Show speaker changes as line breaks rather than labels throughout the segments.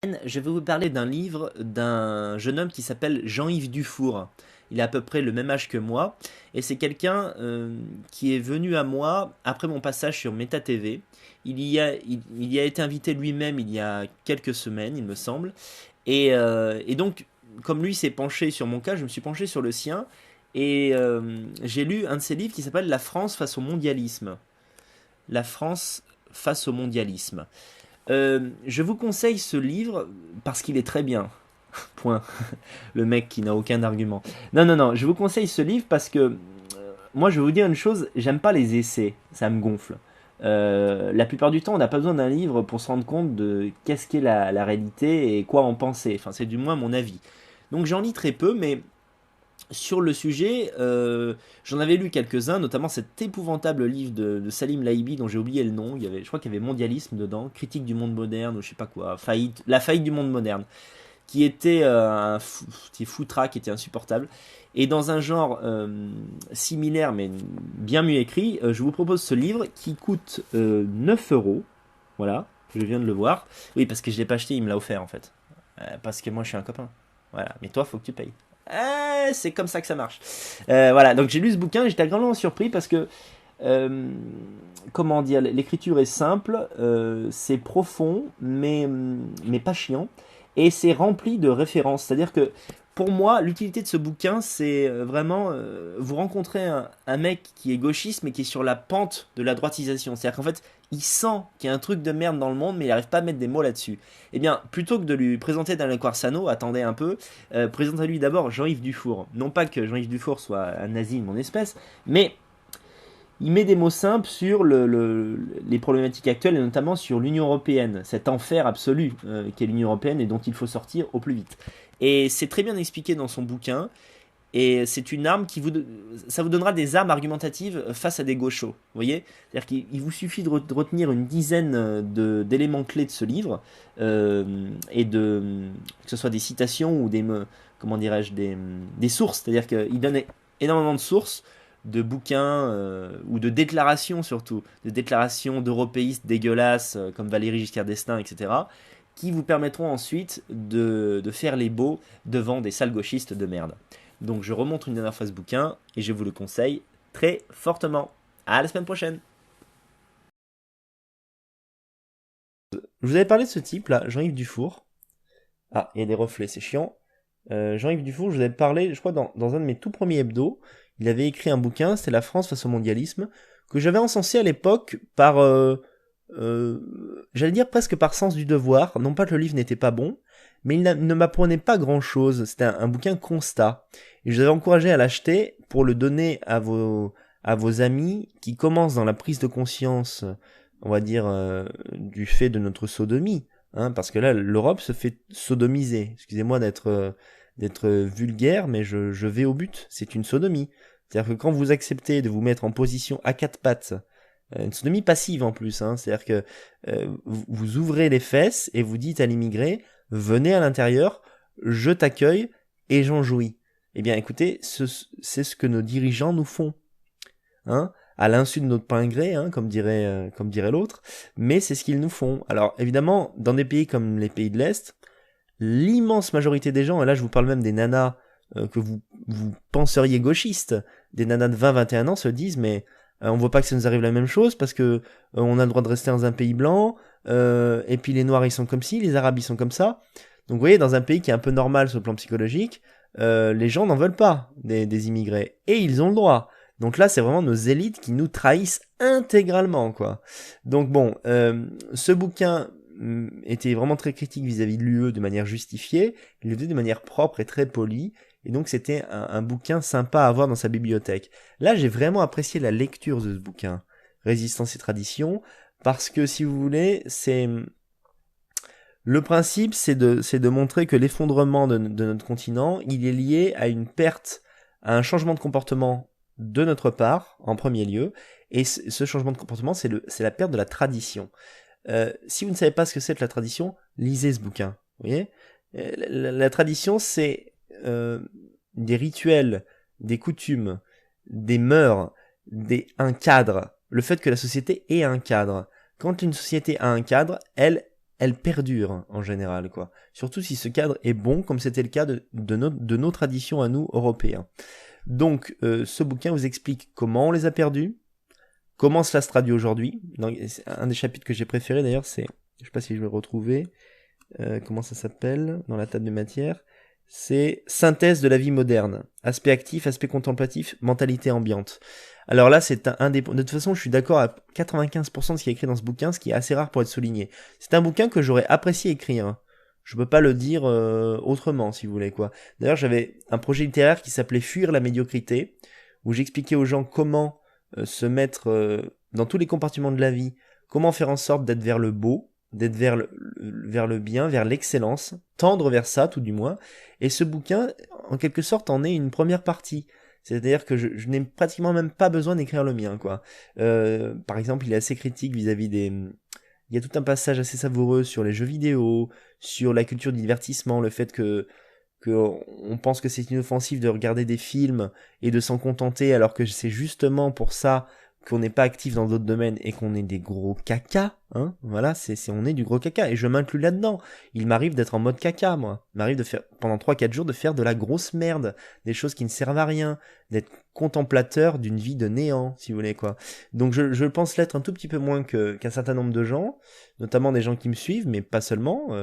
Je vais vous parler d'un livre d'un jeune homme qui s'appelle Jean-Yves Dufour. Il a à peu près le même âge que moi et c'est quelqu'un qui est venu à moi après mon passage sur Meta TV. Il y a été invité lui-même il y a quelques semaines, il me semble. Et donc, comme lui s'est penché sur mon cas, je me suis penché sur le sien et j'ai lu un de ses livres qui s'appelle La France face au mondialisme. La France face au mondialisme. Je vous conseille ce livre parce qu'il est très bien. Point. Le mec qui n'a aucun argument. Non, non, non. Je vous conseille ce livre parce que moi, je vais vous dire une chose. J'aime pas les essais. Ça me gonfle. La plupart du temps, on n'a pas besoin d'un livre pour se rendre compte de qu'est-ce qu'est la réalité et quoi en penser. Enfin, c'est du moins mon avis. Donc, j'en lis très peu, mais sur le sujet, j'en avais lu quelques-uns, notamment cet épouvantable livre de Salim Laibi dont j'ai oublié le nom. Je crois qu'il y avait Mondialisme dedans, Critique du monde moderne ou je sais pas quoi, la faillite du monde moderne, qui était un foutraque, qui était insupportable. Et dans un genre similaire mais bien mieux écrit, je vous propose ce livre qui coûte 9 euros. Voilà, je viens de le voir. Oui, parce que je l'ai pas acheté, il me l'a offert en fait. Parce que moi je suis un copain. Voilà, mais toi faut que tu payes. C'est comme ça que ça marche. Voilà, donc j'ai lu ce bouquin et j'étais grandement surpris parce que, euh, comment dire, l'écriture est simple, c'est profond, mais pas chiant, et c'est rempli de références. C'est-à-dire que pour moi, l'utilité de ce bouquin, c'est vraiment, vous rencontrez un mec qui est gauchiste, mais qui est sur la pente de la droitisation. C'est-à-dire qu'en fait, il sent qu'il y a un truc de merde dans le monde, mais il n'arrive pas à mettre des mots là-dessus. Eh bien, plutôt que de lui présenter Daniel Quarsano, attendez un peu, présentez-lui d'abord Jean-Yves Dufour. Non pas que Jean-Yves Dufour soit un nazi de mon espèce, mais il met des mots simples sur les problématiques actuelles et notamment sur l'Union Européenne, cet enfer absolu qu'est l'Union Européenne et dont il faut sortir au plus vite. Et c'est très bien expliqué dans son bouquin. Et c'est une arme ça vous donnera des armes argumentatives face à des gauchos. Vous voyez? C'est-à-dire qu'il vous suffit de retenir une dizaine d'éléments clés de ce livre et que ce soit des citations ou comment dirais-je, des sources. C'est-à-dire qu'il donne énormément de sources de bouquins ou de déclarations surtout, de déclarations d'européistes dégueulasses comme Valéry Giscard d'Estaing, etc., qui vous permettront ensuite de faire les beaux devant des sales gauchistes de merde. Donc je remonte une dernière fois ce bouquin et je vous le conseille très fortement. À la semaine prochaine. Je vous avais parlé de ce type là, Jean-Yves Dufour. Ah, il y a des reflets, c'est chiant. Jean-Yves Dufour, je vous avais parlé, je crois, dans un de mes tout premiers hebdos. Il avait écrit un bouquin, c'était La France face au mondialisme, que j'avais encensé à l'époque par, j'allais dire presque par sens du devoir. Non pas que le livre n'était pas bon, mais il ne m'apprenait pas grand-chose. C'était un bouquin constat. Et je vous avais encouragé à l'acheter pour le donner à vos amis qui commencent dans la prise de conscience, on va dire, du fait de notre sodomie. Hein, parce que là, l'Europe se fait sodomiser. Excusez-moi d'être vulgaire, mais je vais au but. C'est une sodomie. C'est-à-dire que quand vous acceptez de vous mettre en position à quatre pattes, une sodomie passive en plus, hein, c'est-à-dire que vous ouvrez les fesses et vous dites à l'immigré, venez à l'intérieur, je t'accueille et j'en jouis. Eh bien, écoutez, c'est ce que nos dirigeants nous font. Hein, à l'insu de notre plein gré, hein, comme dirait l'autre, mais c'est ce qu'ils nous font. Alors évidemment, dans des pays comme les pays de l'Est, l'immense majorité des gens, et là je vous parle même des nanas que vous penseriez gauchistes, des nanas de 20-21 ans se disent mais on voit pas que ça nous arrive la même chose parce que on a le droit de rester dans un pays blanc, et puis les noirs ils sont comme ci, les arabes ils sont comme ça. Donc vous voyez, dans un pays qui est un peu normal sur le plan psychologique, les gens n'en veulent pas des immigrés, et ils ont le droit. Donc là, c'est vraiment nos élites qui nous trahissent intégralement, quoi. Donc bon, ce bouquin était vraiment très critique vis-à-vis de l'UE de manière justifiée, il le faisait de manière propre et très polie, et donc c'était un bouquin sympa à avoir dans sa bibliothèque. Là, j'ai vraiment apprécié la lecture de ce bouquin, Résistance et Tradition, parce que si vous voulez, c'est... Le principe, c'est de montrer que l'effondrement de notre continent, il est lié à une perte, à un changement de comportement de notre part, en premier lieu, et ce changement de comportement, c'est la perte de la tradition. Si vous ne savez pas ce que c'est que la tradition, lisez ce bouquin. Vous voyez, la tradition, c'est des rituels, des coutumes, des mœurs, un cadre. Le fait que la société ait un cadre. Quand une société a un cadre, elle elle perdure en général, quoi. Surtout si ce cadre est bon, comme c'était le cas de nos traditions à nous, Européens. Donc, ce bouquin vous explique comment on les a perdus, comment cela se traduit aujourd'hui. Un des chapitres que j'ai préféré d'ailleurs, c'est, je sais pas si je vais le retrouver, comment ça s'appelle, dans la table de matière, c'est synthèse de la vie moderne, aspect actif, aspect contemplatif, mentalité ambiante. Alors là, c'est un des... De toute façon, je suis d'accord à 95% de ce qui est écrit dans ce bouquin, ce qui est assez rare pour être souligné. C'est un bouquin que j'aurais apprécié écrire. Je peux pas le dire autrement, si vous voulez, quoi. D'ailleurs, j'avais un projet littéraire qui s'appelait Fuir la médiocrité, où j'expliquais aux gens comment se mettre dans tous les compartiments de la vie, comment faire en sorte d'être vers le beau, d'être vers le bien, vers l'excellence, tendre vers ça tout du moins. Et ce bouquin, en quelque sorte, en est une première partie. C'est-à-dire que je n'ai pratiquement même pas besoin d'écrire le mien, quoi. Par exemple, il est assez critique vis-à-vis des... Il y a tout un passage assez savoureux sur les jeux vidéo, sur la culture du divertissement, le fait que on pense que c'est inoffensif de regarder des films et de s'en contenter, alors que c'est justement pour ça qu'on n'est pas actif dans d'autres domaines et qu'on est des gros caca, hein, voilà, on est du gros caca, et je m'inclus là-dedans. Il m'arrive d'être en mode caca, moi. Il m'arrive de faire, pendant 3-4 jours, de faire de la grosse merde, des choses qui ne servent à rien, d'être contemplateur d'une vie de néant, si vous voulez, quoi. Donc je pense l'être un tout petit peu moins qu'un certain nombre de gens, notamment des gens qui me suivent, mais pas seulement,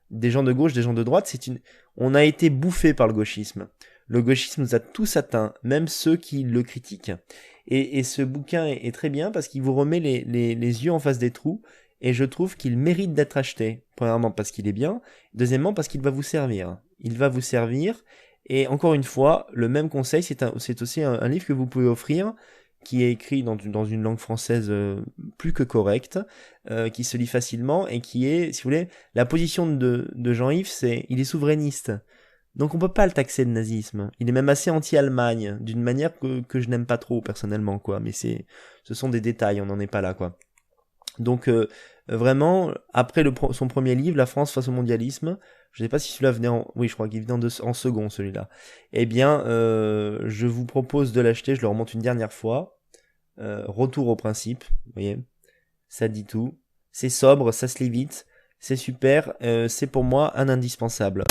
des gens de gauche, des gens de droite, on a été bouffé par le gauchisme. Le gauchisme nous a tous atteints, même ceux qui le critiquent. Et ce bouquin est très bien parce qu'il vous remet les yeux en face des trous, et je trouve qu'il mérite d'être acheté. Premièrement parce qu'il est bien, deuxièmement parce qu'il va vous servir. Il va vous servir, et encore une fois, le même conseil, c'est aussi un livre que vous pouvez offrir, qui est écrit dans une langue française plus que correcte, qui se lit facilement, et qui est, si vous voulez, la position de Jean-Yves, il est souverainiste. Donc on peut pas le taxer de nazisme. Il est même assez anti-Allemagne, d'une manière que je n'aime pas trop personnellement, quoi. Mais ce sont des détails, on n'en est pas là, quoi. Donc vraiment, après son premier livre, La France face au mondialisme, je sais pas si celui-là venait oui, je crois qu'il venait en second, celui-là. Eh bien, je vous propose de l'acheter, je le remonte une dernière fois. Retour au principe, vous voyez. Ça dit tout. C'est sobre, ça se lit vite. C'est super, c'est pour moi un indispensable.